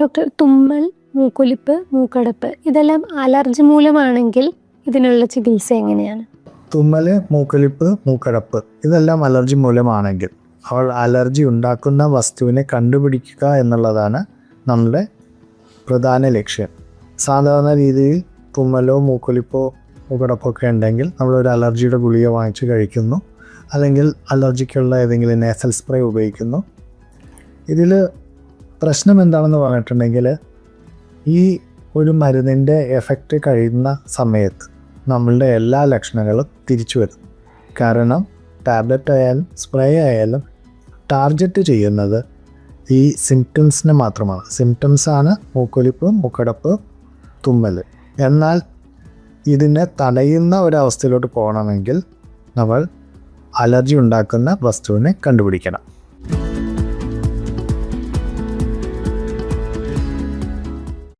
Doctor, തുമ്മൽ, മൂക്കൊലിപ്പ്, മൂക്കടപ്പ് ഇതെല്ലാം allergy മൂലമാണെങ്കിൽ ഇതിനുള്ള ചികിത്സ എങ്ങനെയാണ്? തുമ്മൽ, മൂക്കൊലിപ്പ്, മൂക്കടപ്പ് ഇതെല്ലാം അലർജി മൂലമാണെങ്കിൽ അവൾ അലർജി ഉണ്ടാക്കുന്ന വസ്തുവിനെ കണ്ടുപിടിക്കുക എന്നുള്ളതാണ് നമ്മുടെ പ്രധാന ലക്ഷ്യം. സാധാരണ രീതിയിൽ തുമ്മലോ മൂക്കൊലിപ്പോ മൂക്കടപ്പോ ഒക്കെ ഉണ്ടെങ്കിൽ നമ്മളൊരു അലർജിയുടെ ഗുളിക വാങ്ങിച്ച് കഴിക്കുന്നു, അല്ലെങ്കിൽ അലർജിക്കുള്ള ഏതെങ്കിലും നേസൽ സ്പ്രേ ഉപയോഗിക്കുന്നു. ഇതിൽ പ്രശ്നം എന്താണെന്ന് പറഞ്ഞിട്ടുണ്ടെങ്കിൽ ഈ ഒരു മരുന്നിൻ്റെ എഫക്റ്റ് കഴിയുന്ന സമയത്ത് നമ്മളുടെ എല്ലാ ലക്ഷണങ്ങളും തിരിച്ചു വരും. കാരണം ടാബ്ലറ്റ് ആയാലും സ്പ്രേ ആയാലും ടാർഗറ്റ് ചെയ്യുന്നത് ഈ സിംറ്റംസിനെ മാത്രമാണ്. സിംറ്റംസാണ് മൂക്കൊലിപ്പ്, മൂക്കടപ്പ്, തുമ്മൽ. എന്നാൽ ഇതിനെ തടയുന്ന ഒരവസ്ഥയിലോട്ട് പോകണമെങ്കിൽ നമ്മൾ അലർജി ഉണ്ടാക്കുന്ന വസ്തുവിനെ കണ്ടുപിടിക്കണം.